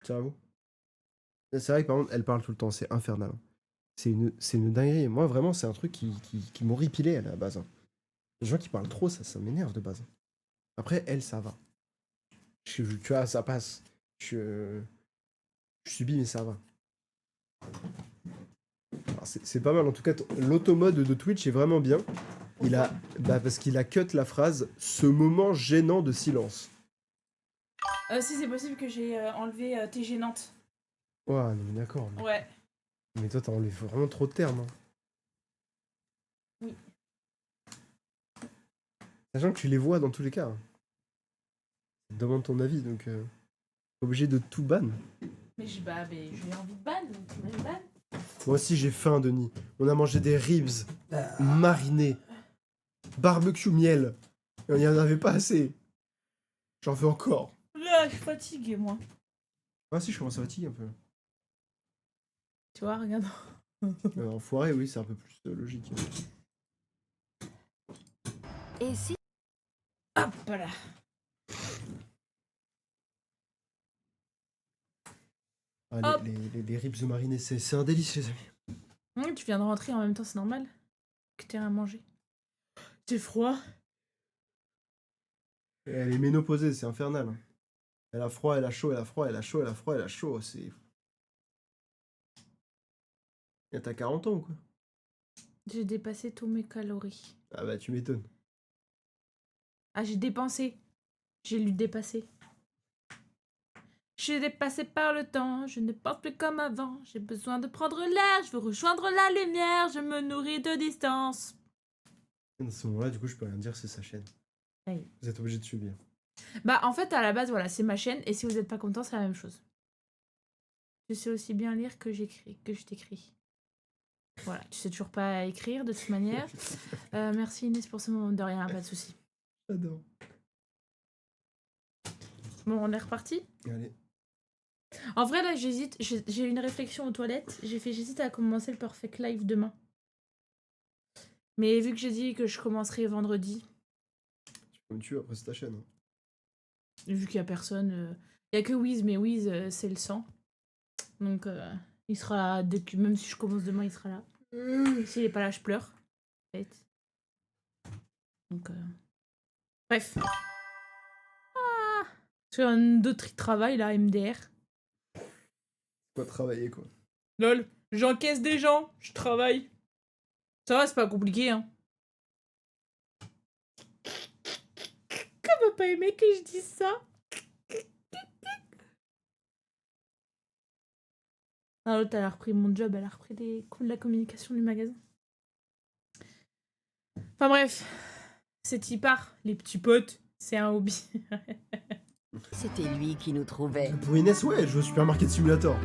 Carrément. C'est vrai que par contre, elle parle tout le temps, c'est infernal. C'est une dinguerie. Moi, vraiment, c'est un truc qui m'horripilait à la base, hein. Les gens qui parlent trop, ça m'énerve de base. Après, elle, ça va. Tu vois, ça passe. Je subis, mais ça va. C'est pas mal. En tout cas, l'automode de Twitch est vraiment bien. Il a, parce qu'il a cut la phrase ce moment gênant de silence. Si c'est possible que j'ai enlevé t'es gênante. Ouais, non, mais d'accord. Ouais. Mais toi, t'as enlevé vraiment trop de termes, hein. Oui. Sachant que tu les vois dans tous les cas, hein. Demande ton avis, donc obligé de tout ban. Mais j'ai envie de ban, donc tu me ban. Moi aussi j'ai faim, Denis. On a mangé des ribs marinés, barbecue miel. Et on n'y en avait pas assez. J'en veux encore. Là, je suis fatiguée, moi. Ah si, je commence à fatiguer un peu. Tu vois, regarde. Enfoiré, oui, c'est un peu plus logique. Et si... Hop là. Ah, les ribs marinés, c'est un délice, les amis. Tu viens de rentrer en même temps, c'est normal que t'aies rien à manger. C'est froid. Et elle est ménopausée, c'est infernal, hein. Elle a froid, elle a chaud, elle a froid, elle a chaud, elle a froid, elle a chaud, c'est... Et t'as 40 ans ou quoi? J'ai dépassé tous mes calories. Ah bah tu m'étonnes. Ah, j'ai dépensé. J'ai lu dépasser. Je suis dépassée par le temps, je ne pense plus comme avant. J'ai besoin de prendre l'air, je veux rejoindre la lumière, je me nourris de distance. Dans ce moment-là, du coup, je peux rien dire, c'est sa chaîne. Oui. Vous êtes obligé de subir. Bah, en fait, à la base, voilà, c'est ma chaîne, et si vous n'êtes pas content, c'est la même chose. Je sais aussi bien lire que je t'écris. Voilà, tu sais toujours pas écrire de toute manière. Merci Inès pour ce moment de rien, pas de soucis. J'adore. Bon, on est reparti. Allez. En vrai, là, j'hésite. J'ai une réflexion aux toilettes. J'hésite à commencer le Perfect Live demain. Mais vu que j'ai dit que je commencerai vendredi, Tu peux me tuer, après c'est ta chaîne, hein. vu qu'il y a personne, il y a que Wiz, mais Wiz, c'est le sang. Donc, il sera là, même si je commence demain, il sera là. S'il est pas là, je pleure. En fait. Donc, bref. Ah, sur d'autres travail là, MDR. Quoi travailler, quoi. Lol, j'encaisse des gens, je travaille. Ça va, c'est pas compliqué, hein. Comment pas aimé que je dise ça? Ah, l'autre, elle a repris mon job, elle a repris la communication du magasin. Enfin bref, c'est y part, les petits potes, c'est un hobby. C'était lui qui nous trouvait. Pour Inès, ouais, elle joue au Supermarket Simulator.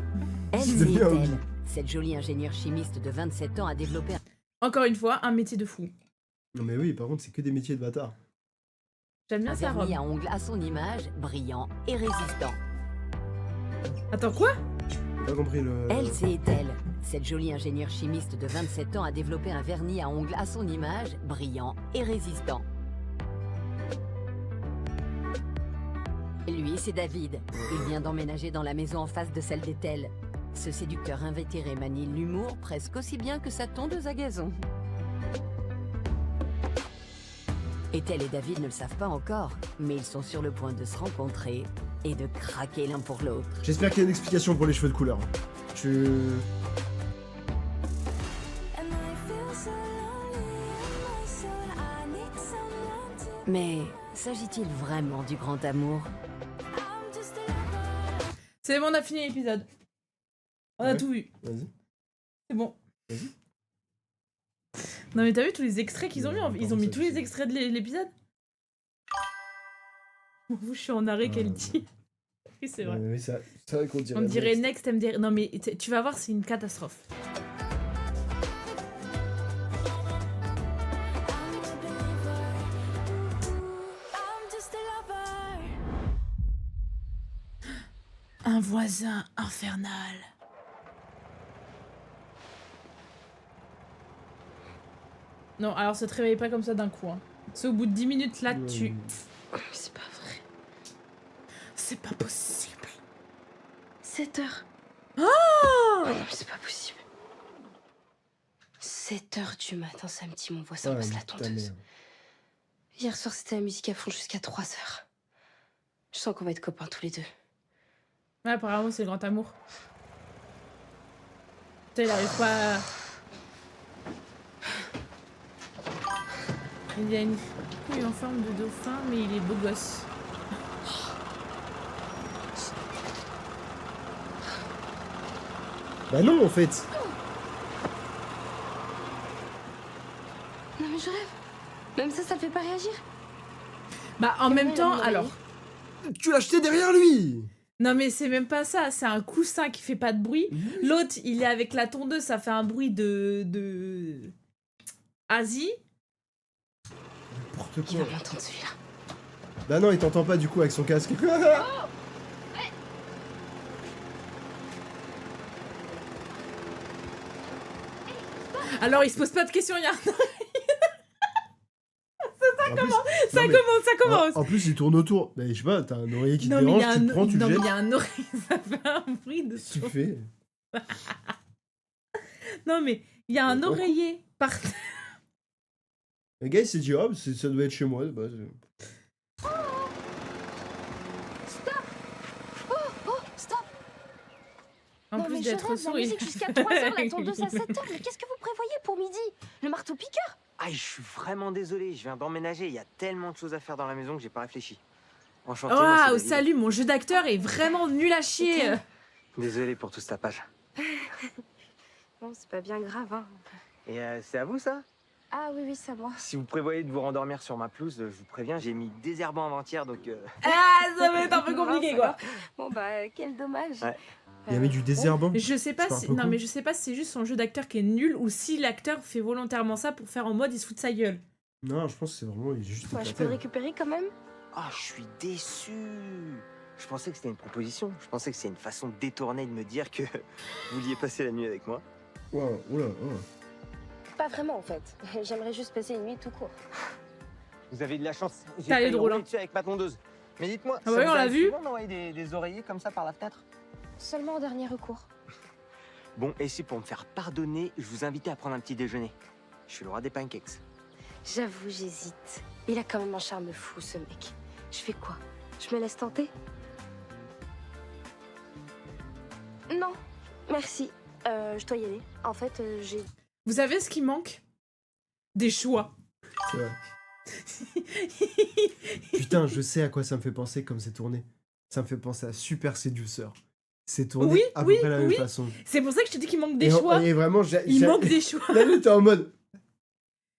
Elle, C'est c'est devenu un hobby. elle. Cette jolie ingénieure chimiste de 27 ans a développé un... Encore une fois, un métier de fou. Non mais oui, par contre, c'est que des métiers de bâtard. J'aime bien un sa robe. vernis à ongles à son image, brillant et résistant. Attends, quoi? J'ai pas compris le... Elle, c'est elle. Cette jolie ingénieure chimiste de 27 ans a développé un vernis à ongles à son image, brillant et résistant. Lui, c'est David. Il vient d'emménager dans la maison en face de celle d'Ethel. Ce séducteur invétéré manie l'humour presque aussi bien que sa tondeuse à gazon. Ethel et David ne le savent pas encore, mais ils sont sur le point de se rencontrer et de craquer l'un pour l'autre. J'espère qu'il y a une explication pour les cheveux de couleur. Mais s'agit-il vraiment du grand amour? C'est bon, on a fini l'épisode. On a Ouais. tout vu. Vas-y. C'est bon. Vas-y. Non mais t'as vu tous les extraits qu'ils ont mis? Non, Ils ont mis ça, tous je les sais. extraits de l'épisode? Je suis en arrêt quality. Oui, c'est vrai. Mais c'est vrai qu'on dirait... On dirait Next. Next MDR. Non mais tu vas voir, c'est une catastrophe. Un voisin infernal. Non, alors ça te réveille pas comme ça d'un coup, hein. C'est au bout de 10 minutes là que tu... C'est pas vrai. C'est pas possible. 7h. Oh Non, mais c'est pas possible. 7h du matin, samedi, mon voisin passe la putain, tondeuse. merde. Hier soir, c'était la musique à fond jusqu'à 3h. Je sens qu'on va être copains tous les deux. Ouais, apparemment, c'est le grand amour. Tu sais, il arrive pas à... Il y a une couille en forme de dauphin, mais il est beau gosse. Bah non, en fait. Non mais je rêve. Même ça le fait pas réagir. Bah, en même temps, non, mais- alors... Tu l'as acheté derrière lui. Non, mais c'est même pas ça, c'est un coussin qui fait pas de bruit. L'autre, il est avec la tondeuse, ça fait un bruit de... Asie. N'importe Il quoi. va m'entendre celui-là. Bah non, il t'entend pas du coup avec son casque. Alors, il se pose pas de questions, il y a... Ça Ça commence. En plus, il tourne autour. Mais je sais pas, t'as un oreiller qui te Non, mais il y dérange, a tu le prends, tu le non, mais jettes. il y a un oreille, ça fait un bruit de... Qu'est-ce que tu fais? Non, mais il y a un Oh, oreiller par... Le gars, il s'est dit, oh, ça doit être chez moi. Bah, Oh, stop. En Non plus mais je d'être rêve, la sourd, musique jusqu'à 3h, la tondeuse à 7h. Mais qu'est-ce que vous prévoyez pour midi? Le marteau-piqueur? Ah, je suis vraiment désolé, je viens d'emménager, il y a tellement de choses à faire dans la maison que j'ai pas réfléchi. Enchanté, moi, c'est Waouh, David. salut, mon jeu d'acteur est vraiment nul à chier. Désolé pour tout ce tapage. Bon, c'est pas bien grave, hein. Et c'est à vous ça? Ah oui, c'est à moi. Si vous prévoyez de vous rendormir sur ma pelouse, je vous préviens, j'ai mis désherbant avant-hier, donc... Ah, ça va être un peu compliqué, Non, ça quoi. va. Bon bah, quel dommage. Ouais. il y avait du désherbant. Je sais pas C'est pas un si... peu Non, con. mais je sais pas si c'est juste son jeu d'acteur qui est nul ou si l'acteur fait volontairement ça pour faire en mode il se fout de sa gueule. Non, je pense que c'est vraiment, il est juste Ouais, je peux éclaté. le récupérer quand même? Ah, je suis déçu. Je pensais que c'était une proposition, je pensais que c'était une façon détournée de me dire que vous vouliez passer la nuit avec moi. Wow, oula, oh. Pas vraiment en fait. J'aimerais juste passer une nuit tout court. Vous avez de la chance, j'ai T'as les failli drôles, rouler hein. dessus avec ma tondeuse. Mais dites-moi, Ah bah oui, on l'a vu. souvent d'envoyer des oreillers comme ça par la fenêtre? Seulement en dernier recours. Bon, et si pour me faire pardonner, je vous invitais à prendre un petit déjeuner. Je suis le roi des pancakes. J'avoue, j'hésite. Il a quand même un charme fou, ce mec. Je fais quoi? Je me laisse tenter? Non, merci. Je dois y aller. En fait, j'ai... Vous savez ce qui manque? Des choix. C'est vrai. Putain, je sais à quoi ça me fait penser comme c'est tourné. Ça me fait penser à Super Séduceur. C'est tourné Oui, à oui, peu près la même oui. façon. C'est pour ça que je te dis qu'il manque des Et choix. et vraiment, Il manque des choix. Là, t'es en mode,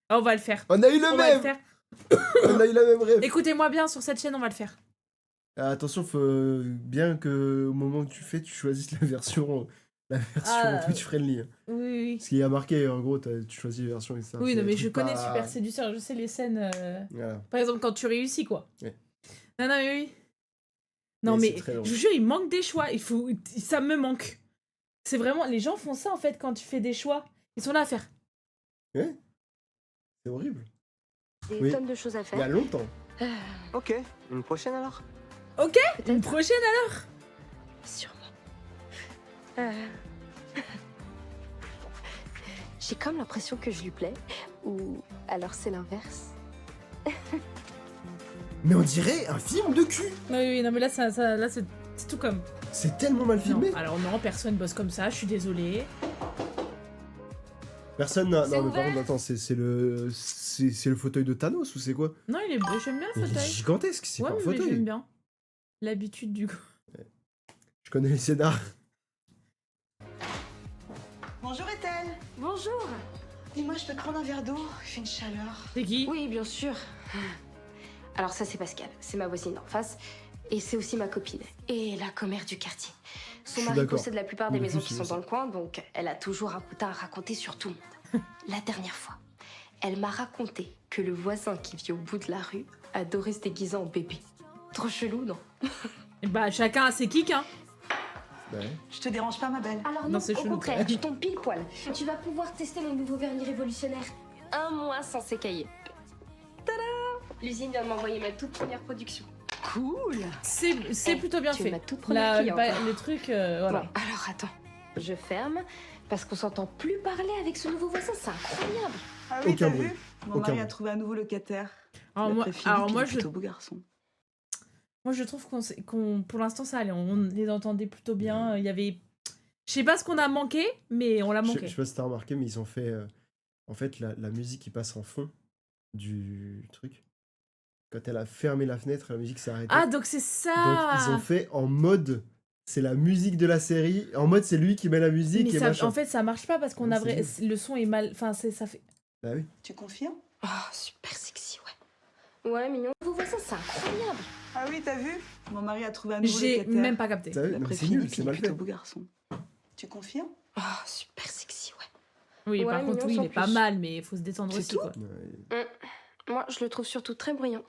Ah, on va le faire. on a eu le On va le même. faire. On a eu la même rêve. Écoutez-moi bien, sur cette chaîne, on va le faire. Attention, faut bien que au moment que tu fais, tu choisisses la version Ah, Twitch friendly. Oui, oui. Ce qui a marqué, en gros, tu choisis la version et ça. Oui, c'est non, mais un je truc connais pas- Super Séducteur, je sais les scènes. Voilà. Par exemple, quand tu réussis, quoi. Ouais. Non, non, mais oui. Non, Mais mais c'est très long. je vous jure, il manque des choix. Il faut... Ça me manque. C'est vraiment... Les gens font ça, en fait, quand tu fais des choix. Ils sont là à faire. C'est horrible. des Oui. tonnes de choses à Il y a faire. longtemps. Ok, une prochaine alors? Une Peut-être, prochaine, sûrement. Euh. J'ai comme l'impression que je lui plais. Ou alors c'est l'inverse. Mais on dirait un film de cul. Oui, oui, non, mais là, là c'est tout comme. C'est tellement mal filmé. Non, alors non, personne bosse comme ça, je suis désolée. Personne n'a. C'est Non, mais par ouvert. contre, attends, c'est le fauteuil de Thanos ou c'est quoi? Non, il est... j'aime bien le Il est fauteuil. gigantesque, c'est Ouais, pas un mais fauteuil. j'aime bien. L'habitude du coup. Je connais les scénars. Bonjour Ethel. Bonjour. Dis-moi, je peux te prendre un verre d'eau? Il fait une chaleur. C'est qui? Oui, bien sûr. Alors ça, c'est Pascal. C'est ma voisine d'en face. Et c'est aussi ma copine. Et la commère du quartier. Je Son suis mari d'accord. possède la plupart des Mais maisons plus, qui c'est sont ça. dans le coin, donc elle a toujours un potin à raconter sur tout le monde. La dernière fois, elle m'a raconté que le voisin qui vit au bout de la rue adorait se déguiser en bébé. Trop chelou, non? Bah, chacun a ses kicks, hein. Ouais. Je te dérange pas, ma belle? Alors Non, non, c'est au chelou, contraire, quand tu tombes pile poil. Tu vas pouvoir tester mon nouveau vernis révolutionnaire. 1 mois sans s'écailler. Tada! L'usine vient de m'envoyer ma toute première production. Cool. C'est plutôt bien tu es fait. ma toute première cliente, hein. Le truc, voilà. Bon, alors attends. Je ferme parce qu'on s'entend plus parler avec ce nouveau voisin, c'est incroyable. Ah oui, Aucun t'as bruit. vu? Mon Aucun mari a bruit. trouvé un nouveau locataire. Alors moi, D'après alors Philippe, moi il est je, plutôt beau garçon. moi je trouve qu'on pour l'instant ça allait, on les entendait plutôt bien. Il y avait, je sais pas ce qu'on a manqué, mais on l'a Je manqué. sais pas si t'as remarqué, mais ils ont fait. En fait, la musique qui passe en fond du truc. Quand elle a fermé la fenêtre, la musique s'est arrêtée. Ah donc c'est Donc ça. ils ont fait en mode. C'est la musique de la série. En mode, c'est lui qui met la musique Mais et ça, machin. en fait ça marche pas parce qu'on Non, a c'est vrai, le son est mal, enfin ça fait. Bah oui. Tu confirmes? Oh, super sexy, ouais. Ouais, mignon. Nouveau voisin, c'est incroyable. Ah oui, t'as vu? Mon mari a trouvé un nouveau J'ai locataire. même pas capté. T'as vu? Non, mais D'après c'est nul, Philippe, c'est il est mal fait. plutôt beau garçon. Tu confirmes? Oh, super sexy, ouais. Oui, Ouais, par contre mignon oui, il sans est pas plus. mal, mais il faut se détendre C'est aussi tout quoi. Ouais. Moi, je le trouve surtout très brillant.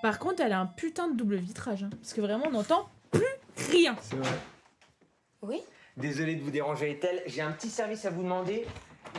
Par contre, elle a un putain de double vitrage, hein, parce que vraiment on n'entend plus rien. C'est vrai. Oui? Désolé de vous déranger, Ethel. J'ai un petit service à vous demander.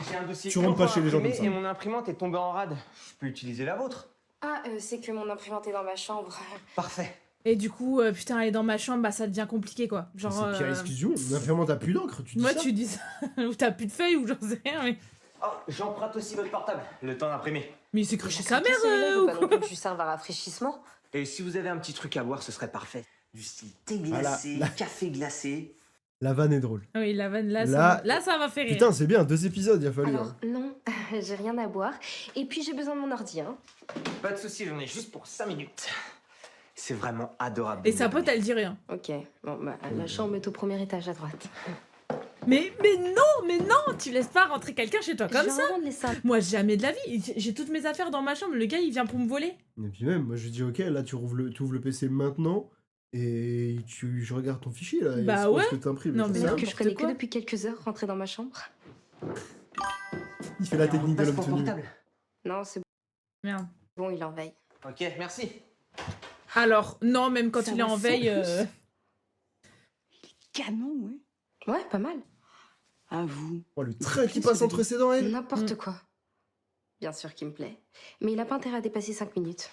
J'ai un dossier. Tu rentres pas urgent chez les gens imprimé comme ça. Et mon imprimante est tombée en rade. Je peux utiliser la vôtre. Ah, c'est que mon imprimante est dans ma chambre. Parfait. Et du coup, putain, elle est dans ma chambre, bah ça devient compliqué quoi. Genre. C'est pire exclusion. Vraiment, t'as plus d'encre, tu dis Moi, ça. tu dis ça, ou t'as plus de feuilles, ou j'en sais rien, mais. Oh, j'emprunte aussi votre portable. Le temps d'imprimer. Mais il s'est cru chez sa Craqué, mère, celui-là, il ou faut pas quoi. non plus que je lui serve à rafraîchissement. Et si vous avez un petit truc à boire, ce serait parfait. Du style thé Ah, glacé, là. café glacé. La vanne est drôle. Ah oui, la vanne, là, Là- ça m'a fait rire. Putain, c'est bien, 2 épisodes, il a fallu. Alors, hein. non, j'ai rien à boire. Et puis, j'ai besoin de mon ordi, hein. Pas de soucis, j'en ai juste pour 5 minutes. C'est vraiment adorable. Et sa pote, elle dit rien. Ok, bon, bah, la chambre est au premier étage à droite. Mais non, tu laisses pas rentrer quelqu'un chez toi comme Je ça. vais rendre les salles. Moi, jamais de la vie. J'ai toutes mes affaires dans ma chambre. Le gars, il vient pour me voler. Et puis même, moi je dis ok, là tu ouvres le PC maintenant et je regarde ton fichier là. et Bah c'est pas ouais. ce que t'imprimes. Non, c'est mais ça. Alors que je n'importe connais quoi. que depuis quelques heures rentrer dans ma chambre. Il fait la technique de l'homme Passeport tenu. portable. Non, c'est Merde. bon, il en veille. Ok, merci. Alors, non, même quand Ça il est va en sans veille. Canon, oui. Ouais, pas mal. À vous. Oh, le train qui passe entre ses dents, elle. N'importe quoi. Bien sûr qu'il me plaît. Mais il a pas intérêt à dépasser 5 minutes.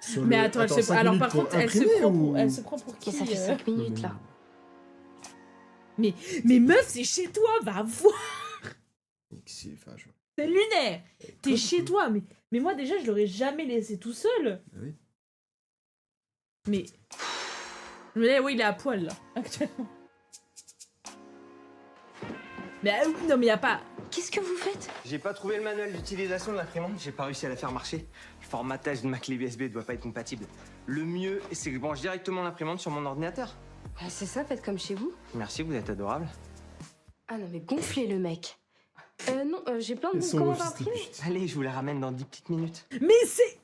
Sur Mais le- attends, elle 5 se... alors minutes par pour contre, elle se, imprimer prend ou- pour... elle se prend pour qui Et ça fait 5 minutes, là. Mais meuf, c'est chez toi, va voir. Enfin, je- C'est lunaire. T'es Quoi, chez du coup toi, mais moi déjà, je l'aurais jamais laissé tout seul. Ah oui. Mais oui, il est à poil là, actuellement. Mais non, mais y a pas. Qu'est-ce que vous faites? J'ai pas trouvé le manuel d'utilisation de l'imprimante, j'ai pas réussi à la faire marcher. Le formatage de ma clé USB doit pas être compatible. Le mieux, c'est que je branche directement l'imprimante sur mon ordinateur. Ah, c'est ça, faites comme chez vous. Merci, vous êtes adorable. Ah non, mais gonflez le mec. Non, j'ai plein de Et son commandes à fils de imprimer. pute. Allez, je vous la ramène dans 10 petites minutes. Mais c'est.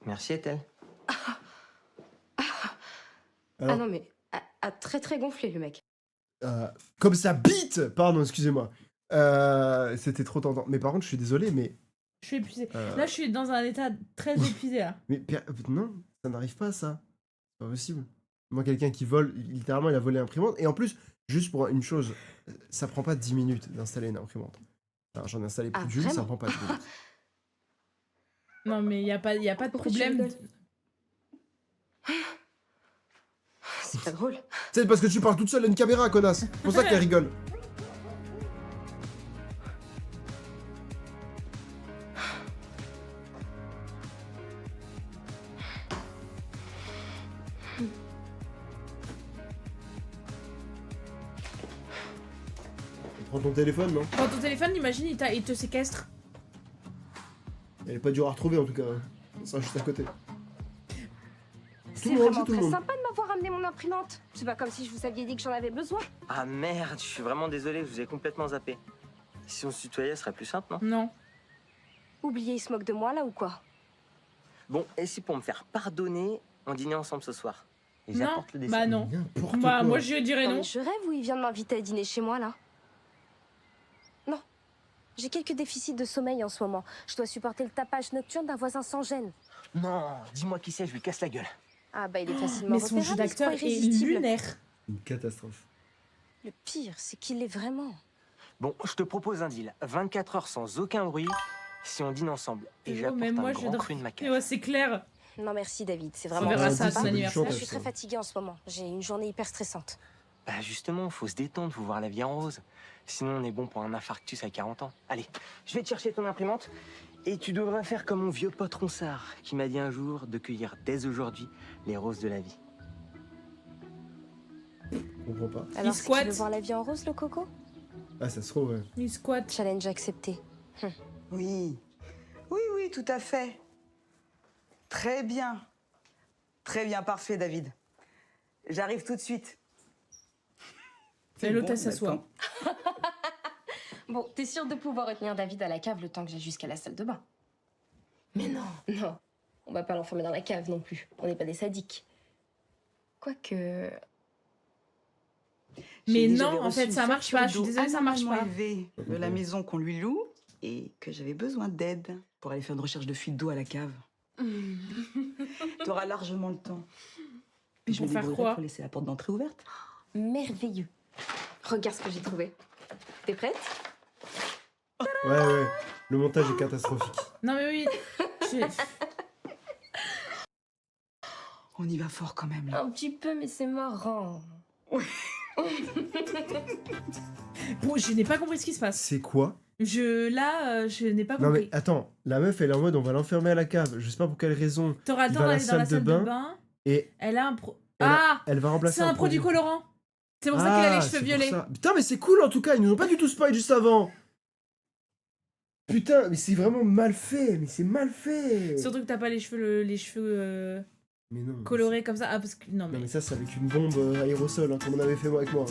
Merci, Ethel. Alors, Ah non, mais très très gonflé le mec. comme ça bite. Pardon, excusez-moi. C'était trop tentant. Mais par contre, je suis désolé, mais. Je suis épuisée. euh, Là, je suis dans un état très épuisé là. Mais non, ça n'arrive pas ça. C'est pas possible. Moi, quelqu'un qui vole, littéralement, il a volé l'imprimante. Et en plus, juste pour une chose, ça prend pas 10 minutes d'installer une imprimante. Alors, j'en ai installé plus Ah, d'une, ça vraiment prend pas 10 minutes. Non, mais y a pas de Pourquoi tu problème. rigoles C'est pas drôle. C'est parce que tu parles toute seule à une caméra, connasse. C'est pour ça qu'elle rigole. Prends ton téléphone, non? Quand ton téléphone, imagine, il te séquestre. Elle est pas dure à retrouver en tout cas. Ça sera juste à côté. C'est le monde, vraiment tout le très monde. sympa de m'avoir amené mon imprimante. C'est pas comme si je vous aviez dit que j'en avais besoin. Ah merde, je suis vraiment désolé, je vous ai complètement zappé. Si on se tutoyait, ce serait plus simple, non? Non. Oubliez, il se moque de moi là ou quoi? Bon, et si pour me faire pardonner, on dînait ensemble ce soir? Et Non. j'apporte le dessert. Bah non. N'importe Bah, quoi. moi, je lui dirais Non, non. mais je rêve ou il vient de m'inviter à dîner chez moi là? Non. J'ai quelques déficits de sommeil en ce moment. Je dois supporter le tapage nocturne d'un voisin sans gêne. Non, dis-moi qui c'est, je lui casse la gueule. Ah bah il est facilement Mais son jeu repérable, il se d'acteur croit est irrésistible. lunaire. Une catastrophe. Le pire, c'est qu'il l'est vraiment. Bon, je te propose un deal. 24 heures sans aucun bruit, si on dîne ensemble et C'est j'apporte bon, même un moi, je grand dors. cru de ma Et cave. ouais, c'est clair. Non merci David, c'est On vraiment... verra ça à dit, ton c'est du anniversaire. Là, je chantage, suis très ça. fatiguée en ce moment. J'ai une journée hyper stressante. Bah justement, faut se détendre, faut voir la vie en rose. Sinon, on est bon pour un infarctus à 40 ans. Allez, je vais te chercher ton imprimante et tu devras faire comme mon vieux pote Ronsard qui m'a dit un jour de cueillir dès aujourd'hui les roses de la vie. Je comprends pas. Alors, c'est que squatte. tu veux voir la vie en rose, le coco? Ah, ça se trouve, ouais. Il squatte. Challenge accepté. Oui. Oui, oui, tout à fait. Très bien. Très bien, parfait, David. J'arrive tout de suite. Et l'autre, elle bon, s'assoit. Bon, t'es sûre de pouvoir retenir David à la cave le temps que j'aille jusqu'à la salle de bain? Mais non, non. On va pas l'enfermer dans la cave non plus. On n'est pas des sadiques. Quoique... Mais Chérie, non, j'avais en reçu fait, une ça marche facture pas. Je suis d'eau désolée, ça marche anormalement pas. élevée de la maison qu'on lui loue et que j'avais besoin d'aide pour aller faire une recherche de fuite d'eau à la cave. T'auras largement le temps. Puis je Pour me faire débrouillerai quoi? pour laisser la porte d'entrée ouverte. Merveilleux. Regarde ce que j'ai trouvé. T'es prête? Ouais, ouais. Le montage est catastrophique. Non, mais oui. Je- On y va fort quand même, là. Un petit peu, mais c'est marrant. Bon, je n'ai pas compris ce qui se passe. C'est quoi? Je n'ai pas Non, mais compris. attends. La meuf, elle est en mode on va l'enfermer à la cave. Je sais pas pour quelle raison. T'auras le il temps va à la d'aller dans la salle de salle de bain, bain. Et Elle a un pro... elle, Ah elle va remplacer C'est un produit colorant. C'est pour ça qu'il a les cheveux c'est pour violets. ça. Putain, mais c'est cool en tout cas. Ils nous ont pas du tout spoil juste avant. Putain, mais c'est vraiment mal fait. Mais c'est mal fait. Surtout que t'as pas les cheveux, Mais non. colorés comme ça. Ah, parce que... Non, Non, mais... mais ça, c'est avec une bombe aérosol, hein, comme on avait fait moi avec moi.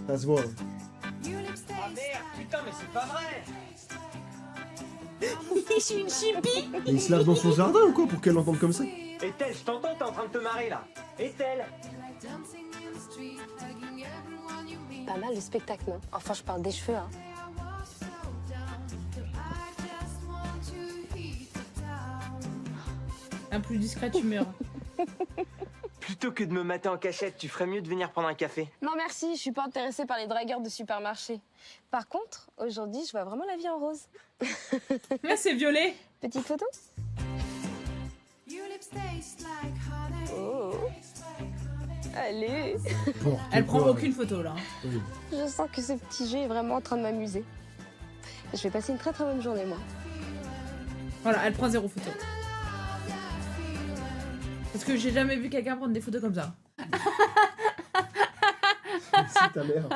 Ça se voit. Ah merde, putain, mais c'est pas vrai! Je suis une chippie. Mais il se lave dans son jardin ou quoi pour qu'elle l'entende comme ça? Ethel, je t'entends, t'es en train de te marrer là! Ethel! Pas mal le spectacle, non? Enfin, je parle des cheveux, hein. Un plus discret, tu meurs. Plutôt que de me mater en cachette, tu ferais mieux de venir prendre un café. Non, merci, je suis pas intéressée par les dragueurs de supermarché. Par contre, aujourd'hui, je vois vraiment la vie en rose. Là, c'est violet. Petite photo? Oh. Allez. N'importe Elle prend quoi. aucune photo, là. Oui. Je sens que ce petit jeu est vraiment en train de m'amuser. Je vais passer une très très bonne journée, moi. Voilà, elle prend 0 photo. Parce que j'ai jamais vu quelqu'un prendre des photos comme ça. C'est ta mère.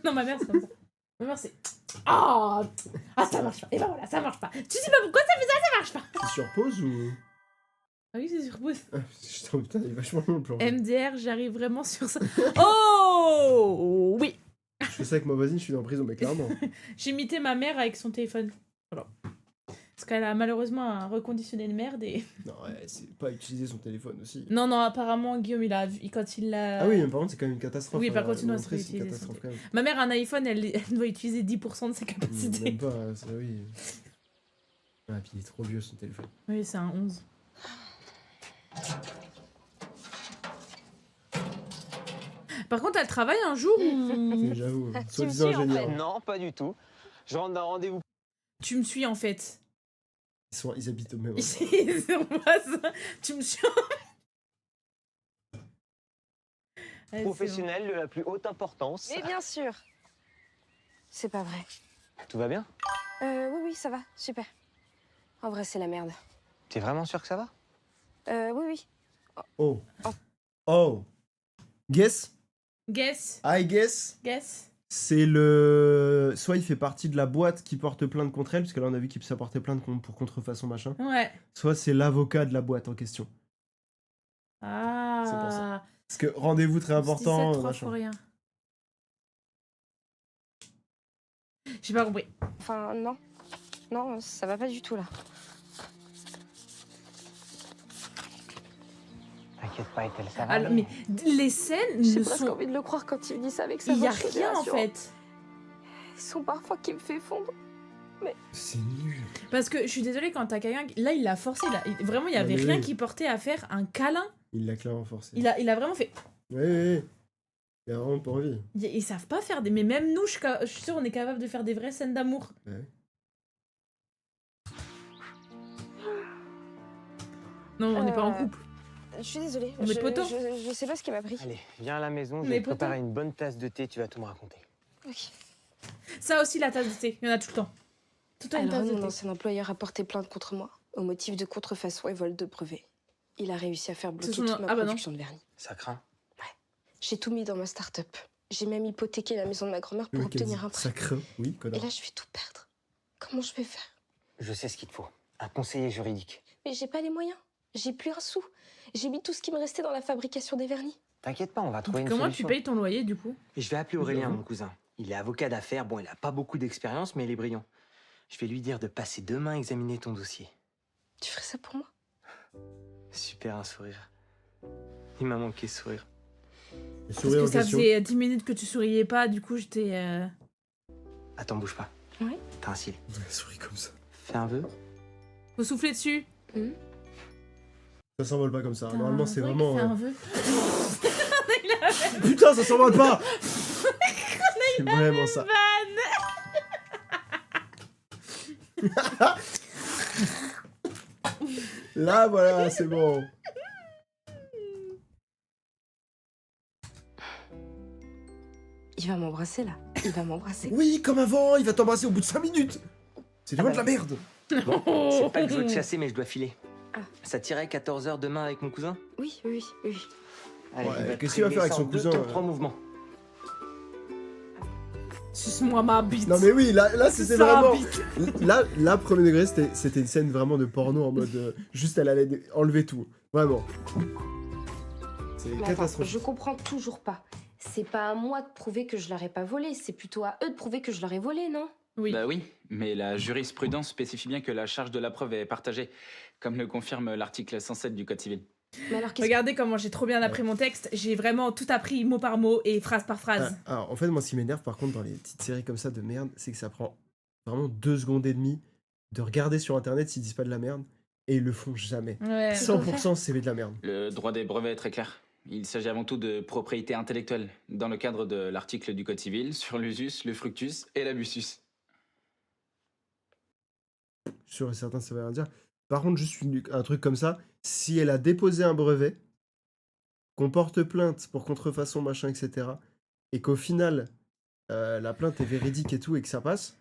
Non, ma mère, c'est comme ça. Ma mère, c'est... Ah, ça marche pas. Et ben voilà, ça marche pas. Tu sais pas pourquoi ça fait ça, ça marche pas. C'est sur pause ou. Ah oui, c'est sur pause. Ah, putain, il est vachement long le plan. MDR, j'arrive vraiment sur ça. Oh oui. Je fais ça avec ma voisine, je suis dans la prison, mais clairement. J'ai imité ma mère avec son téléphone. Voilà. Parce qu'elle a malheureusement un reconditionné de merde et... Non, ouais, c'est pas utiliser son téléphone aussi. Non, non, apparemment, Guillaume, il a vu... Quand il l'a... Ah oui, mais par contre, c'est quand même une catastrophe. Oui, par contre, sinon, l'entrée, c'est c'est une utiliser catastrophe quand même. Ma mère a un iPhone, elle doit utiliser 10% de ses capacités. Même pas, ça, oui. Ah, puis il est trop vieux son téléphone. Oui, c'est un 11. Par contre, elle travaille un jour ou... J'avoue, Tu me soi-disant suis, en ingénieur. Non, pas du tout. Je rentre d'un rendez-vous. Tu me suis, en fait. Ils habitent au même. C'est pas ça. Tu me suis... Ouais, c'est Professionnel de la plus haute importance. Mais bien sûr. C'est pas vrai. Tout va bien? Oui, oui, ça va, super. En vrai, c'est la merde. T'es vraiment sûr que ça va? Oui, oui. Oh. Oh. Guess? bon. Guess. I guess. Guess. C'est le. Soit il fait partie de la boîte qui porte plainte contre elle, parce que là on a vu qu'il ça portait plainte pour contrefaçon machin. Ouais. Soit c'est l'avocat de la boîte en question. Ah. C'est pour ça. Parce que rendez-vous très important. 17, 3 machin. fois rien. J'ai pas compris. Enfin, non. Non, ça va pas du tout, là. T'inquiète pas, Ethel, ça va. Alors, mais les scènes J'ai ne presque sont... envie de le croire quand il me dit ça avec sa Il y a voix rien en rassurante. fait. Ils sont parfois qui me fait fondre. C'est nul. Parce que je suis désolée quand t'as quelqu'un... Là, il l'a forcé. Là. Vraiment, il y avait mais rien oui. qui portait à faire un câlin. Il l'a clairement forcé. Il a vraiment fait... Oui, oui, oui. Il a vraiment pas envie. Ils savent pas faire des... Mais même nous, je suis sûre, on est capable de faire des vraies scènes d'amour. Ouais. Non, on n'est pas en couple. Je suis désolée. On est potos. Je sais pas ce qui m'a pris. Allez, viens à la maison, je Mais vais te poteau. préparer une bonne tasse de thé, tu vas tout me raconter. Ok. Ça aussi, la tasse de thé, il y en a tout le temps. Tout le temps une tasse Alron, de mon thé. ancien employeur, a porté plainte contre moi au motif de contrefaçon et vol de brevets. Il a réussi à faire bloquer son- toute ma ah bah non. production de vernis. Ça craint. J'ai tout mis dans ma start-up. J'ai même hypothéqué la maison de ma grand-mère pour Le mec, elle obtenir dit, un prêt. ça craint, oui, Et connard. là, je vais tout perdre. Comment je vais faire? Je sais ce qu'il te faut. Un conseiller juridique. Mais j'ai pas les moyens. J'ai plus un sou. J'ai mis tout ce qui me restait dans la fabrication des vernis. T'inquiète pas, on va trouver une Comment tu solution. payes ton loyer, du coup? Et je vais appeler Aurélien, J'avoue. mon cousin. Il est avocat d'affaires. Bon, il a pas beaucoup d'expérience, mais il est brillant. Je vais lui dire de passer demain examiner ton dossier. Tu ferais ça pour moi? Super, un sourire. Il m'a manqué ce sourire. Le Parce sourire que en ça question. faisait 10 minutes que tu souriais pas, du coup, j'étais... Attends, bouge pas. Ouais. T'as un cil. Elle sourit comme ça. Fais un vœu. Faut souffler dessus. Ça s'envole pas comme ça. T'as Normalement, un c'est vrai vraiment. qui fait un vœu. Putain, ça s'envole pas C'est vraiment ça. Là, voilà, c'est bon. Il va m'embrasser, là. Il va m'embrasser. Oui, comme avant, il va t'embrasser au bout de 5 minutes. C'est vraiment de la merde. Bon, c'est pas que je veux te chasser, mais je dois filer. Ah. Ça t'irait 14h demain avec mon cousin? Oui, oui, oui, oui. Allez, Ouais, il va te qu'est-ce qu'il va régler faire avec ça son en deux cousin, temps, ouais. 3 mouvements. Suce-moi ma bite. Non mais oui, là Suce c'était ma vraiment... bite. Là, premier degré, c'était une scène vraiment de porno en mode... juste, elle allait enlever tout. Vraiment. C'est Mais attends, catastrophique. je comprends toujours pas. C'est pas à moi de prouver que je leur ai pas volé, c'est plutôt à eux de prouver que je leur ai volé, non? Oui. Bah oui, mais la jurisprudence spécifie bien que la charge de la preuve est partagée, comme le confirme l'article 107 du Code civil. Mais alors qu'est-ce Regardez comment j'ai trop bien appris mon texte. J'ai vraiment tout appris mot par mot et phrase par phrase. Ah, alors, en fait, moi, ce qui m'énerve, par contre, dans les petites séries comme ça de merde, c'est que ça prend vraiment 2 secondes et demie de regarder sur Internet s'ils disent pas de la merde, et ils le font jamais. Ouais. 100% c'est de la merde. Le droit des brevets est très clair. Il s'agit avant tout de propriété intellectuelle, dans le cadre de l'article du Code civil sur l'usus, le fructus et l'abusus. Sûr et certain, ça veut rien dire. Par contre, juste un truc comme ça, si elle a déposé un brevet, qu'on porte plainte pour contrefaçon, machin, etc., et qu'au final, la plainte est véridique et tout, et que ça passe,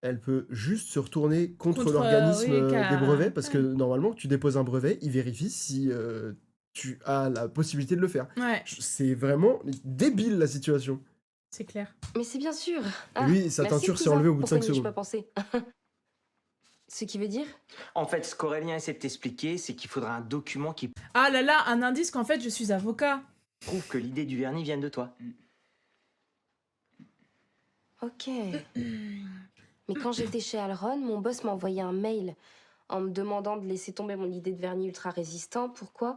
elle peut juste se retourner contre l'organisme oui, des brevets, parce que ouais. normalement, tu déposes un brevet, il vérifie si tu as la possibilité de le faire. Ouais, C'est vraiment débile, la situation. c'est clair. Mais c'est bien sûr. Lui, sa merci, teinture s'est cousin. enlevée au bout de Pourquoi 5 n'y ai-je secondes. pas pensé? Ce qui veut dire? En fait, ce qu'Aurélien essaie de t'expliquer, c'est qu'il faudra un document qui Ah là là, un indice qu'en fait je suis avocat. prouve que l'idée du vernis vient de toi. Ok. Mais quand j'étais chez Alron, mon boss m'a envoyé un mail en me demandant de laisser tomber mon idée de vernis ultra résistant. Pourquoi?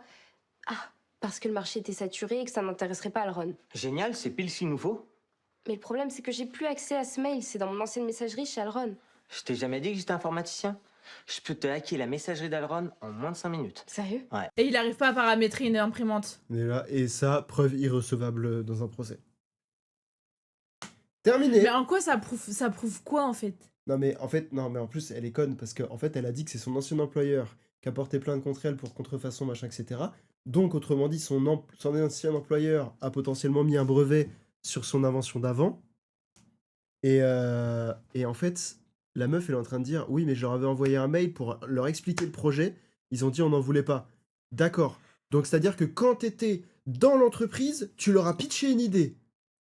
Ah, parce que le marché était saturé et que ça n'intéresserait pas Alron. Génial, c'est pile ce qu'il nous faut. Mais le problème, c'est que j'ai plus accès à ce mail. C'est dans mon ancienne messagerie chez Alron. Je t'ai jamais dit que j'étais informaticien. Je peux te hacker la messagerie d'Alron en moins de 5 minutes. Sérieux? Et il arrive pas à paramétrer une imprimante. On est là, et ça, preuve irrecevable dans un procès. Terminé. Mais en quoi ça prouve quoi en fait? Non mais en plus elle est conne parce qu'en fait elle a dit que c'est son ancien employeur qui a porté plainte contre elle pour contrefaçon machin etc. Donc autrement dit son ancien employeur a potentiellement mis un brevet sur son invention d'avant et en fait la meuf elle est en train de dire oui mais je leur avais envoyé un mail pour leur expliquer le projet, ils ont dit on n'en voulait pas. D'accord, donc c'est à dire que quand t'étais dans l'entreprise tu leur as pitché une idée.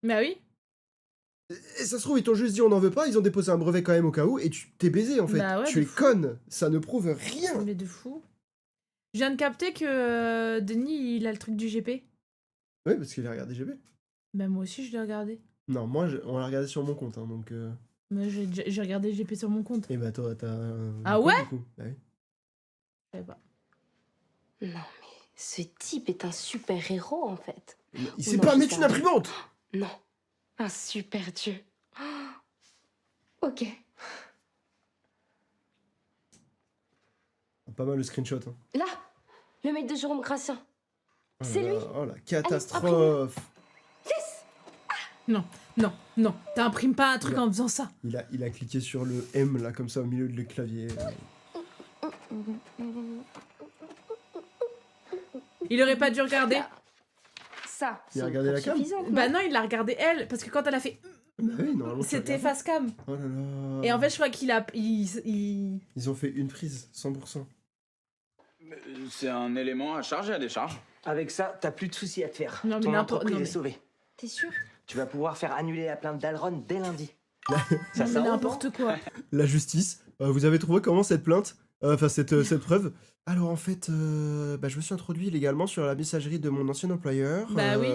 Bah oui. Et ça se trouve, ils t'ont juste dit on n'en veut pas, ils ont déposé un brevet quand même au cas où, et tu t'es baisé en fait. Bah ouais, tu de es fou. conne, ça ne prouve rien. Mais de fou. Je viens de capter que Denis il a le truc du GP. Oui, parce qu'il a regardé GB. Bah moi aussi je l'ai regardé. Non, moi, on l'a regardé sur mon compte, hein, donc... Mais j'ai regardé GP sur mon compte. Et bah toi, t'as... un Ah compte, ouais du coup. Bah oui. Je savais pas. Non, mais ce type est un super héros en fait. Il sait non, pas je mettre sais une pas. imprimante. Non, un super dieu. Oh, ok. Pas mal le screenshot. Hein. Là, le mail de Jérôme Gratien. C'est là, lui. Oh la catastrophe. Non, t'imprimes pas un truc Là. en faisant ça. Il a cliqué sur le M, là, comme ça, au milieu du clavier. Il aurait pas dû regarder. Ça, Il a c'est regardé la cam suffisant. Bah non, il l'a regardé elle, parce que quand elle a fait, Bah oui, normalement. tu c'était regardes. face cam. Oh là là. Et en fait, je crois qu'il a, Ils ont fait une prise, 100%. C'est un élément à charge et à décharge. Avec ça, t'as plus de soucis à te faire. Non, mais Ton n'importe- entreprise non, est mais- sauvée. T'es sûr? Tu vas pouvoir faire annuler la plainte d'Alron dès lundi. Non, mais s'arrange, n'importe quoi. La justice. Vous avez trouvé comment cette plainte Enfin, cette preuve. Alors, en fait, bah, je me suis introduit illégalement sur la messagerie de mon ancien employeur. Bah oui.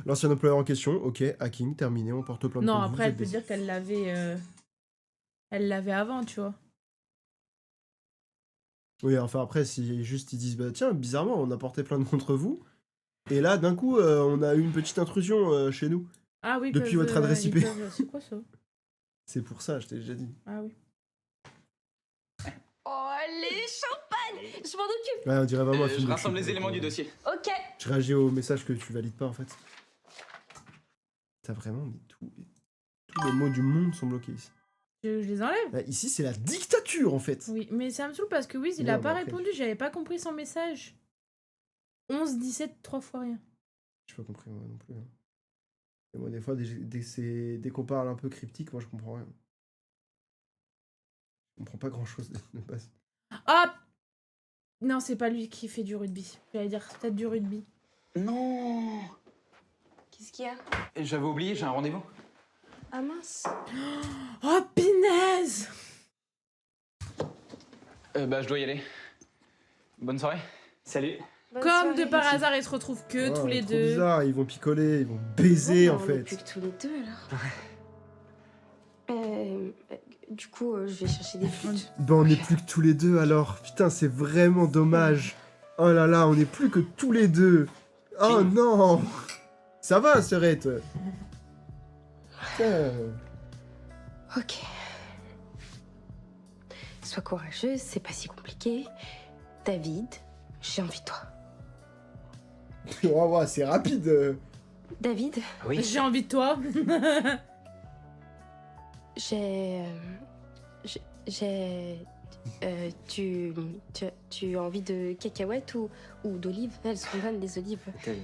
L'ancien employeur en question, ok, hacking, terminé, on porte plainte. Non, contre vous, après, vous elle êtes peut des- dire qu'elle l'avait. Elle l'avait avant, tu vois. Oui, enfin, après, si juste ils disent, bah tiens, bizarrement, on a porté plainte contre vous. Et là, d'un coup, on a eu une petite intrusion chez nous. Ah oui, Depuis peuvent, votre adresse ils IP. peuvent- C'est quoi ça? C'est pour ça, je t'ai déjà dit. Ah oui. Oh, allez, champagne! Je m'en occupe. Ouais, on dirait vraiment un film Je de rassemble cul, les quoi. éléments du dossier. Ok. Je réagis au message que tu valides pas, en fait. T'as vraiment, mais tous les mots du monde sont bloqués ici. Je les enlève. Là, ici, c'est la dictature, en fait. Oui, mais ça me saoule parce que Wiz, il Non, a mais pas après, répondu, j'avais pas compris son message. 11, 17, 3 fois rien. J'ai pas compris, moi non plus. Hein. Et moi, des fois, dès qu'on parle un peu cryptique, moi, je comprends rien. Je comprends pas grand-chose de base. Ah! Non, c'est pas lui qui fait du rugby. J'allais dire peut-être du rugby. Non. Qu'est-ce qu'il y a? J'avais oublié, j'ai un rendez-vous. Ah mince. Oh, pinaise! Bah, je dois y aller. Bonne soirée. Salut. Bonne Comme de soirée. par hasard, ils se retrouvent que Oh, tous les trop deux. bizarre, ils vont picoler, ils vont baiser, Bon, en bah, on fait. est plus que tous les deux alors. Du coup, je vais chercher des flûtes. Ben, on est plus que tous les deux, alors. Putain, c'est vraiment dommage. Oh là là, on est plus que tous les deux. Oh non! Ça va, Serette? Putain. Ok. Sois courageuse, c'est pas si compliqué. David, j'ai envie de toi. Oh, ouais, c'est rapide. David, Oui. J'ai envie de toi. tu as envie de cacahuètes ou d'olives? Elles sont bonnes, les olives. T'as vu,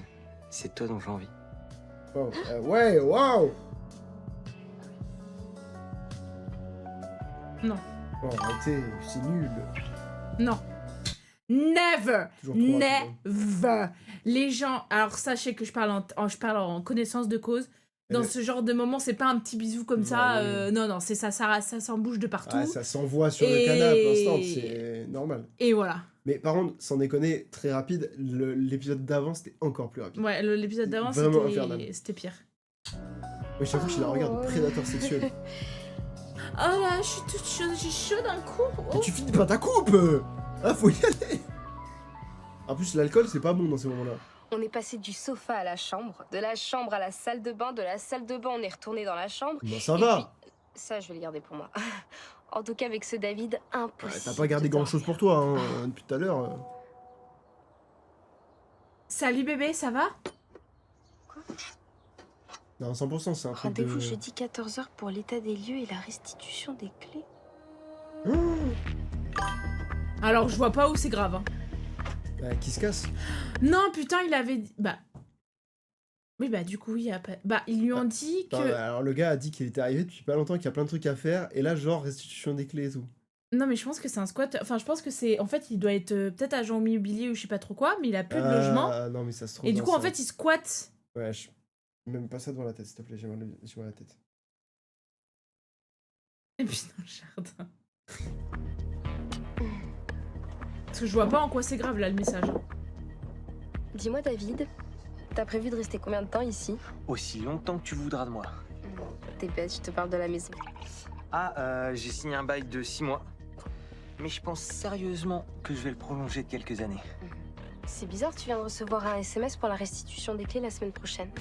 c'est toi dont j'ai envie. Oh, ouais, waouh! Non. Oh, arrêtez, c'est nul. Non. Never. Toujours trop rapide, Never. Les gens. Alors, sachez que je parle en connaissance de cause. Dans Euh, ce genre de moment, c'est pas un petit bisou comme non, ça. oui. Non, c'est ça s'en bouge de partout. Ah, ça s'envoie sur le Et- canapé instant, c'est normal. Et voilà. Mais par contre, sans déconner, très rapide, l'épisode d'avant, c'était encore plus rapide. Ouais, l'épisode d'avant, Vraiment infernal. c'était pire. Mais j'avoue que je la regarde, prédateur sexuel. Oh là, je suis toute chaude, j'ai chaud d'un coup. Mais Oh. tu finis pas ta coupe! Ah, faut y aller! En plus, l'alcool, c'est pas bon dans ces moments-là. On est passé du sofa à la chambre, de la chambre à la salle de bain, de la salle de bain, on est retourné dans la chambre. Bon, ça Et va! Ça, je vais le garder pour moi. En tout cas, avec ce David, Ouais, impossible. t'as pas gardé de grand-chose pour toi, hein, depuis tout à l'heure. Salut bébé, ça va? Non, 100%, c'est un truc de... Rendez-vous jeudi 14h pour l'état des lieux et la restitution des clés. Alors, je vois pas où c'est grave. Hein. Qui se casse. Non, putain, il avait dit. Bah. Oui, bah, du coup, oui, après. Bah, ils lui ont dit Attends, que. alors, le gars a dit qu'il était arrivé depuis pas longtemps, qu'il y a plein de trucs à faire, et là, genre, restitution des clés et tout. Non, mais je pense que c'est un squat. Enfin, je pense que c'est. En fait, il doit être peut-être agent immobilier ou je sais pas trop quoi, mais il a plus de logement. Ah, non, mais ça se trouve. Et du dans coup, en ça. fait, il squatte. Ouais, même pas ça devant la tête, s'il te plaît, j'ai mal à la tête. Et puis, dans le jardin. Parce que je vois pas en quoi c'est grave là le message. Dis-moi, David, t'as prévu de rester combien de temps ici? Aussi longtemps que tu voudras de moi. T'es bête, je te parle de la maison. Ah, j'ai signé un bail de 6 mois. Mais je pense sérieusement que je vais le prolonger de quelques années. C'est bizarre, tu viens de recevoir un SMS pour la restitution des clés la semaine prochaine.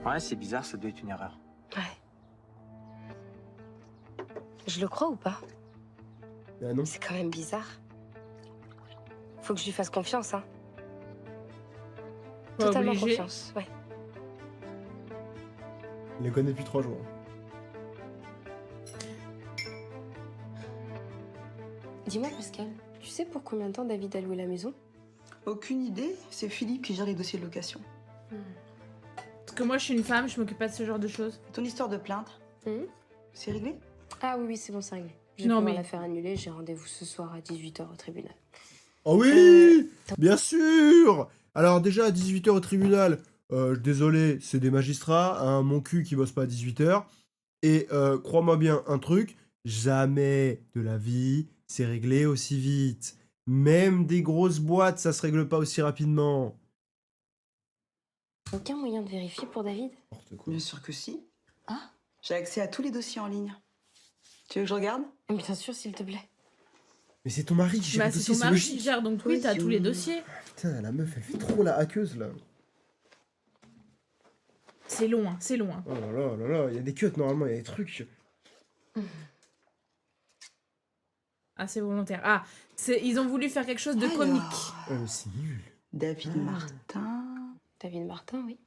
Ouais, c'est bizarre, ça doit être une erreur. Ouais. Je le crois ou pas? Ah non. C'est quand même bizarre. Faut que je lui fasse confiance, hein. Pas Totalement obligé. confiance, ouais. Il les connaît depuis 3 jours. Dis-moi, Pascal, tu sais pour combien de temps David a loué la maison? Aucune idée. C'est Philippe qui gère les dossiers de location. Parce que moi, je suis une femme, je m'occupe pas de ce genre de choses. Ton histoire de plainte, c'est réglé? Ah oui, c'est bon, c'est réglé. Je Non, vais pouvoir mais- la faire annuler, j'ai rendez-vous ce soir à 18h au tribunal. Oh oui, bien sûr. Alors déjà à 18h au tribunal, désolé, c'est des magistrats, hein, mon cul qui bosse pas à 18h. Et crois-moi bien un truc, jamais de la vie c'est réglé aussi vite. Même des grosses boîtes, ça se règle pas aussi rapidement. Aucun moyen de vérifier pour David? N'importe quoi. Bien sûr que si. Ah, j'ai accès à tous les dossiers en ligne. Tu veux que je regarde? Bien sûr, s'il te plaît. Mais c'est ton mari qui gère Bah, le c'est dossier, ton c'est mari qui logique. gère, donc oui, t'as tous les dossiers. Putain, la meuf, elle fait trop la hackeuse là. C'est long, hein, c'est long. Hein. Oh là là là, il y a des cuts normalement, il y a des trucs. Ah, c'est volontaire. Ah, ils ont voulu faire quelque chose de comique. Mais c'est nul. David Martin. David Martin, oui.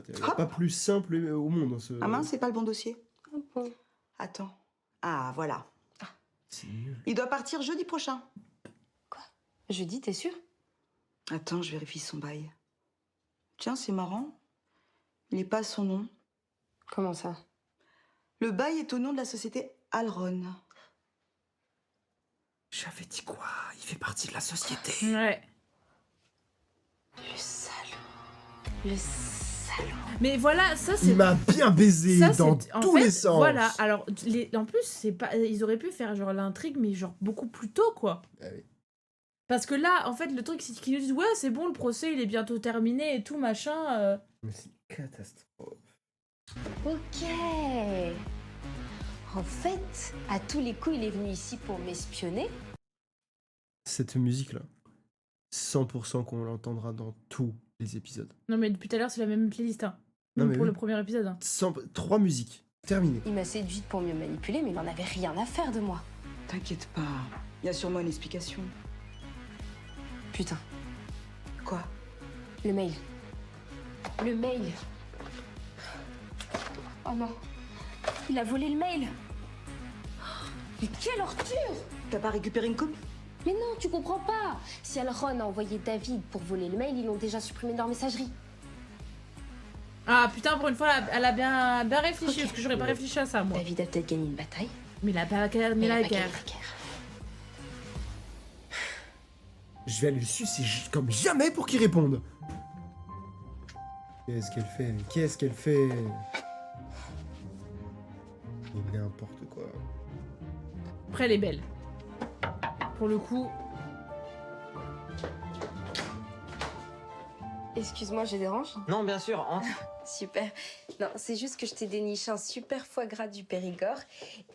Il pas plus simple au monde. Hein, ce... Ah mince, c'est pas le bon dossier. Ah bon. Attends. Ah, voilà. C'est nul. Il doit partir jeudi prochain. Jeudi, t'es sûr? Attends, je vérifie son bail. Tiens, c'est marrant. Il n'est pas à son nom. Comment ça? Le bail est au nom de la société Alron. J'avais dit quoi? Il fait partie de la société. Ouais. Le salaud. Le salaud. Mais voilà, ça c'est. Il m'a bien baisé Ça, dans c'est- en tous fait, les sens. Voilà, alors en plus, c'est pas, ils auraient pu faire genre l'intrigue, mais genre beaucoup plus tôt, quoi. Ah oui. Parce que là, en fait, le truc, c'est qu'ils nous disent, ouais, c'est bon, le procès, il est bientôt terminé et tout, machin. Mais c'est une catastrophe. Ok. En fait, à tous les coups, il est venu ici pour m'espionner. Cette musique-là, 100% qu'on l'entendra dans tous les épisodes. Non, mais depuis tout à l'heure, c'est la même playlist, hein. Non, Même mais pour oui. le premier épisode. Hein. 3 musiques. Terminé. Il m'a séduite pour mieux manipuler, mais il en avait rien à faire de moi. T'inquiète pas. Il y a sûrement une explication. Putain, Quoi? le mail. Le mail. Oh non. Il a volé le mail. Mais quelle ordure! T'as pas récupéré une copie? Mais non, tu comprends pas. Si Alron a envoyé David pour voler le mail, ils l'ont déjà supprimé de leur messagerie. Ah putain, pour une fois, elle a bien réfléchi, Ok. parce que j'aurais pas réfléchi à ça, moi. David a peut-être gagné une bataille, Mais la bagarre, mais il a la pas gagné guerre. la guerre. Je vais aller le sucer comme jamais pour qu'il réponde. Qu'est-ce qu'elle fait? Mais qu'est-ce qu'elle fait? Mais n'importe quoi. Après, elle est belle. Pour le coup, Excuse-moi, je dérange? Non, bien sûr, entre. Super. Non, c'est juste que je t'ai déniché un super foie gras du Périgord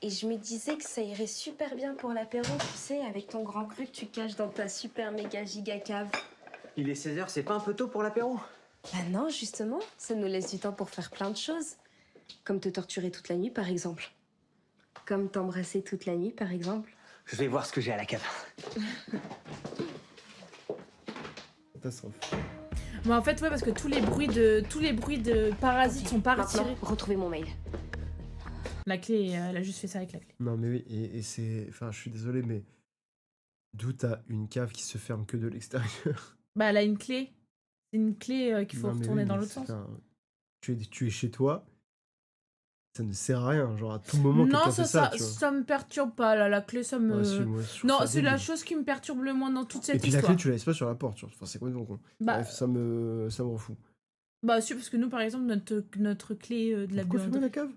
et je me disais que ça irait super bien pour l'apéro, tu sais, avec ton grand cru que tu caches dans ta super méga giga cave. Il est 16h, c'est pas un peu tôt pour l'apéro? Bah non, justement, ça nous laisse du temps pour faire plein de choses. Comme te torturer toute la nuit, par exemple. Comme t'embrasser toute la nuit, par exemple. Je vais voir ce que j'ai à la cave. Catastrophe. mais en fait, ouais, parce que tous les bruits de parasites sont pas Maintenant, retirés. retrouvez mon mail. La clé, elle a juste fait ça avec la clé. Non mais oui, et c'est... Enfin, je suis désolé, mais... D'où t'as une cave qui se ferme que de l'extérieur? Bah, elle a une clé. C'est une clé qu'il faut Non, mais retourner oui, dans mais l'autre sens. enfin, tu es chez toi, ça ne sert à rien. Genre, à tout moment, Non, quelqu'un fait ça, tu vois. ça me perturbe pas, là. La clé, ça me. Ouais, si, moi, je trouve Non, ça c'est la débile. chose qui me perturbe le moins dans toute Et cette puis la histoire. clé, tu la laisses pas sur la porte, tu vois. Enfin, c'est complètement con. Bah, Bref, ça me rend fou. bah, si, parce que nous, par exemple, notre clé de la Pourquoi fermer buanderie. la cave?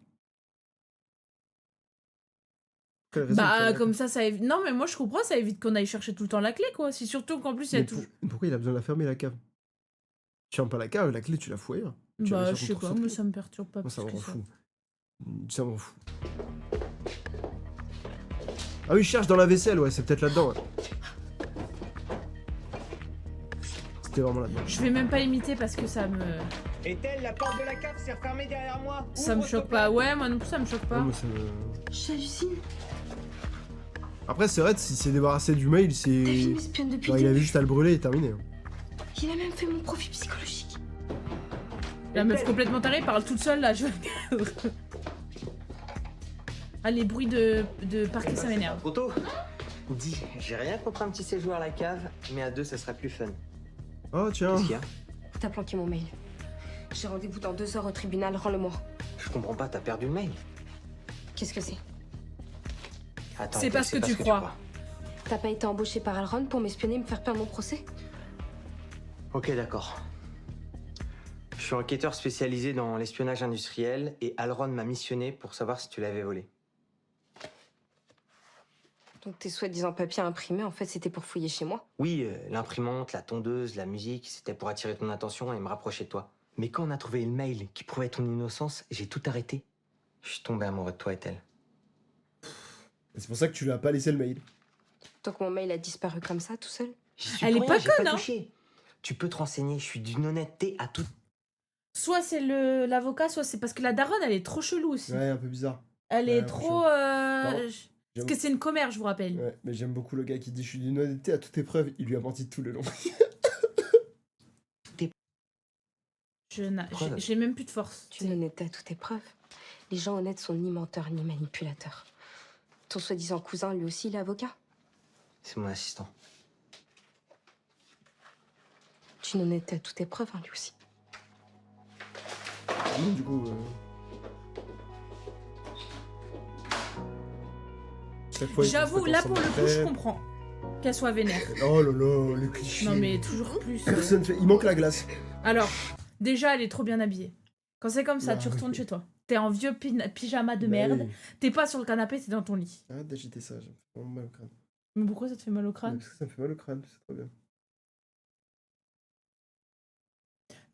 Quelle raison de fermer Bah, la comme cave? ça évite. Non, mais moi, je comprends, ça évite qu'on aille chercher tout le temps la clé, quoi. Si surtout qu'en plus, il y a Mais tout. pourquoi il a besoin de la fermer, la cave? Tu fermes pas la cave, la clé, tu la fous ailleurs. Tu la mets Bah, sur je ton sais pas, trousseau. moi, ça me perturbe pas Moi, ça plus me que rend ça. fou. Ça me rend fou. Ah oui, je cherche dans la vaisselle, ouais, c'est peut-être là-dedans. Ouais. C'était vraiment là-dedans. Je vais même pas imiter parce que ça me. Ethel, la porte de la cave s'est refermée derrière moi. Ça me choque pas. Ouais, moi non plus, ça me choque pas. Non, mais ça me- J'hallucine. Après, c'est vrai, s'il s'est débarrassé du mail, c'est. David m'espionne depuis Genre, le il avait début. juste à le brûler et terminé. hein. Il a même fait mon profil psychologique. La meuf complètement tarée parle toute seule là. Ah, les bruits de parquet, ça m'énerve. Trop tôt. Dis, j'ai rien contre un petit séjour à la cave, mais à deux, ça sera plus fun. Oh, tiens. Qu'est-ce qu'il y a? T'as planqué mon mail. J'ai rendez-vous dans 2 heures au tribunal, rends-le-moi. Je comprends pas, t'as perdu le mail. Qu'est-ce que c'est? Attends, C'est pas ce que tu crois. T'as pas été embauché par Alron pour m'espionner et me faire perdre mon procès? Ok, d'accord. Je suis enquêteur spécialisé dans l'espionnage industriel et Alron m'a missionné pour savoir si tu l'avais volé. Donc tes soi-disant papiers imprimés, en fait, c'était pour fouiller chez moi? Oui, l'imprimante, la tondeuse, la musique, c'était pour attirer ton attention et me rapprocher de toi. Mais quand on a trouvé le mail qui prouvait ton innocence, j'ai tout arrêté. Je suis tombé amoureux de toi, Ethel. C'est pour ça que tu lui as pas laissé le mail. Donc mon mail a disparu comme ça, tout seul? J'y suis Elle pour est rien, pas j'ai conne, hein. touché. Tu peux te renseigner, je suis d'une honnêteté à tout. Soit c'est l'avocat, soit c'est parce que la daronne, elle est trop chelou aussi. Ouais, un peu bizarre. Elle Ouais, est un peu trop... chelou. Parce que c'est une commère, je vous rappelle. Ouais, mais j'aime beaucoup le gars qui dit je suis d'une honnêteté à toute épreuve. Il lui a menti tout le long. Preuve. J'ai même plus de force. Tu n'honnêteté à toute épreuve. Les gens honnêtes sont ni menteurs ni manipulateurs. Ton soi-disant cousin, lui aussi, il est avocat? C'est mon assistant. Tu n'honnêteté à toute épreuve, hein, lui aussi. Du coup... chaque fois, il J'avoue, se là tape pour le ensemble coup, je après. comprends qu'elle soit vénère. Oh là là, les clichés. Non mais toujours plus. Personne fait... Il manque la glace. Alors, déjà, elle est trop bien habillée. Quand c'est comme ça, Bah, tu retournes oui. chez toi. T'es en vieux pyjama de Bah merde. oui. T'es pas sur le canapé, t'es dans ton lit. Arrête d'agiter ça, j'ai vraiment mal au crâne. Mais pourquoi ça te fait mal au crâne? Parce que ça me fait mal au crâne, c'est trop bien.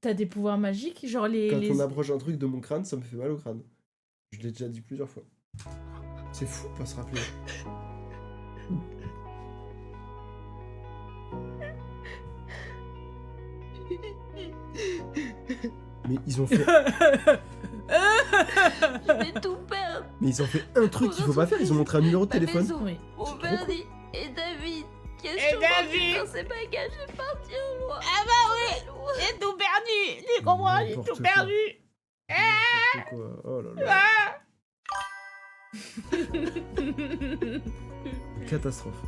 T'as des pouvoirs magiques? Genre Quand on approche un truc de mon crâne, ça me fait mal au crâne. Je l'ai déjà dit plusieurs fois. C'est fou de pas se rappeler. Mais ils ont fait... Je vais tout perdre. Mais ils ont fait un truc qu'il faut pas faire, ils ont montré un numéro de Ma téléphone. maison, Oui. mon C'est trop Bernie et David. Qu'est-ce Et que David. putain, c'est pas gage, je vais partir, moi. Ah bah oui! J'ai tout perdu! Tu comprends? J'ai N'importe tout quoi. perdu! N'importe quoi. Oh là là. Catastrophe.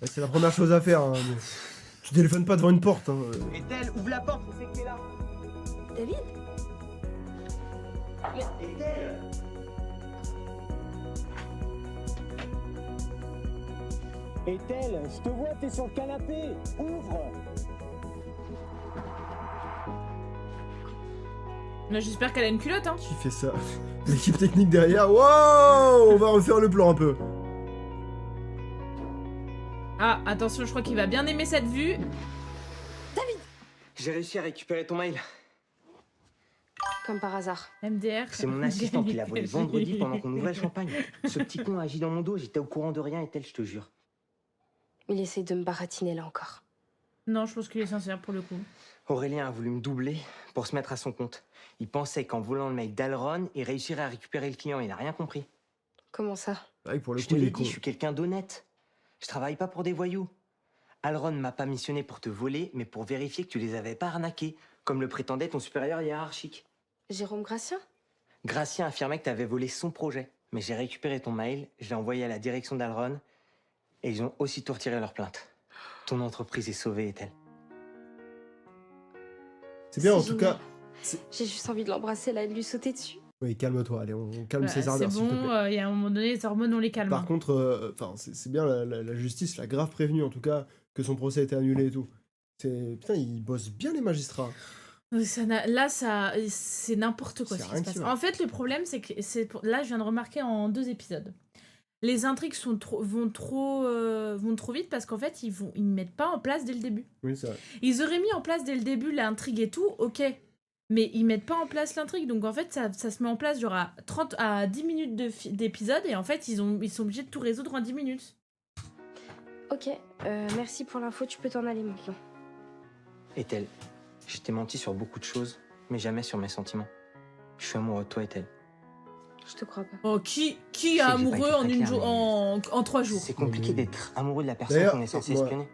Ouais, c'est la première chose à faire. Hein, mais... Tu téléphones pas devant une porte. Hein. Ethel, ouvre la porte, c'est que t'es là. David? Ethel! Ethel, je te vois, t'es sur le canapé. Ouvre! Là, j'espère qu'elle a une culotte, hein. Qui fait ça? L'équipe technique derrière. Wow! On va refaire le plan un peu. Ah, attention, je crois qu'il va bien aimer cette vue. J'ai réussi à récupérer ton mail. Comme par hasard. MDR. C'est mon assistant qui l'a volé vendredi pendant qu'on ouvrait le champagne. Ce petit con a agi dans mon dos, j'étais au courant de rien, Ethel, je te jure. Il essaye de me baratiner là encore. Non, je pense qu'il est sincère pour le coup. Aurélien a voulu me doubler pour se mettre à son compte. Il pensait qu'en volant le mail d'Alron, il réussirait à récupérer le client. Il n'a rien compris. Comment ça? Ouais, pour le Je coup, te il l'ai est dit, con. je suis quelqu'un d'honnête. Je travaille pas pour des voyous. Alron m'a pas missionné pour te voler, mais pour vérifier que tu les avais pas arnaqués, comme le prétendait ton supérieur hiérarchique. Jérôme Gratien? Gratien affirmait que tu avais volé son projet. Mais j'ai récupéré ton mail, je l'ai envoyé à la direction d'Alron, et ils ont aussitôt retiré leur plainte. Ton entreprise est sauvée, Ethel. C'est bien, en C'est tout génial. cas. J'ai juste envie de l'embrasser là et de lui sauter dessus. Oui, calme-toi, allez, on calme Bah, ces c'est ardeurs, s'il te bon, plaît. il y a un moment donné, les hormones, on les calme. Par contre, c'est bien, la justice l'a grave prévenu, en tout cas, que son procès était annulé et tout. Putain, ils bossent bien, les magistrats. C'est n'importe quoi C'est ce qui rien se qui passe. va. En fait, le problème, c'est que là, je viens de remarquer en 2 épisodes. Les intrigues vont trop vite parce qu'en fait, ils ne mettent pas en place dès le début. Oui, c'est vrai. Ils auraient mis en place dès le début l'intrigue et tout, ok. Mais ils mettent pas en place l'intrigue. Donc en fait, ça se met en place genre à 10 minutes d'épisode et en fait, ils sont obligés de tout résoudre en 10 minutes. Ok, merci pour l'info, tu peux t'en aller maintenant. Ethel, je t'ai menti sur beaucoup de choses, mais jamais sur mes sentiments. Je suis amoureux de toi, Ethel. Je te crois pas. Oh, qui est Je sais que j'ai pas amoureux été en, très clair, en 3 jours? C'est compliqué Mais- d'être amoureux de la personne D'ailleurs, qu'on est censé moi- espionner.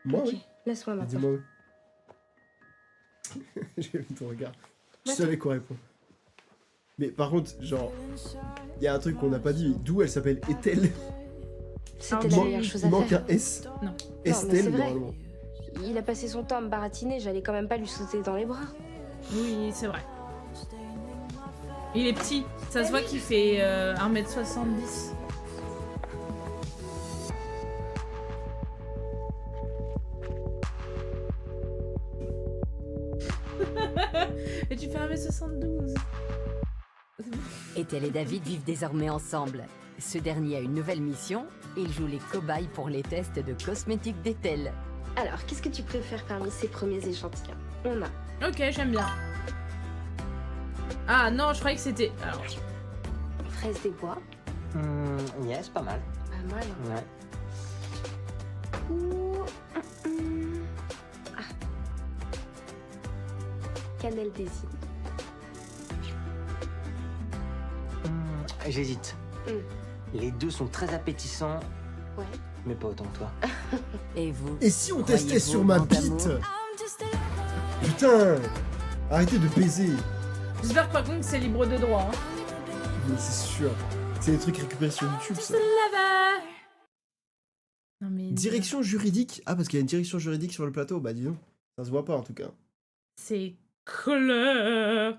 Moi, Ok, oui. laisse-moi maintenant. Dis-moi oui. J'ai vu ton regard. Je Attends. savais quoi répondre. Mais par contre, genre, il y a un truc qu'on n'a pas dit, d'où elle s'appelle Ethel. C'était Il la man- meilleure chose il à manque faire. un S. Non. mais Estelle, c'est vrai. normalement. Il a passé son temps à me baratiner, j'allais quand même pas lui sauter dans les bras. Oui, c'est vrai. Il est petit. Ça se voit qu'il fait 1m70. Et tu fais 1m72. Ethel et David vivent désormais ensemble. Ce dernier a une nouvelle mission. Il joue les cobayes pour les tests de cosmétiques d'Ethel. Alors, qu'est-ce que tu préfères parmi ces premiers échantillons? On a Ok, j'aime bien. Ah non, je croyais que c'était... Alors, fraise des bois, Yes, pas mal. pas mal. Hein. Ouais. Ou... Ah. Cannelle des îles. J'hésite. Les deux sont très appétissants, Ouais. mais pas autant que toi. Et vous Et si on Croyez-vous testait sur au ma grand bite? amour Putain! Arrêtez de baiser. j'espère par contre que c'est libre de droit. Hein. Mais c'est sûr. C'est des trucs récupérés sur YouTube, ça. Lover. Non mais... Direction juridique. Ah, parce qu'il y a une direction juridique sur le plateau. Bah dis donc. Ça se voit pas, en tout cas. C'est clair.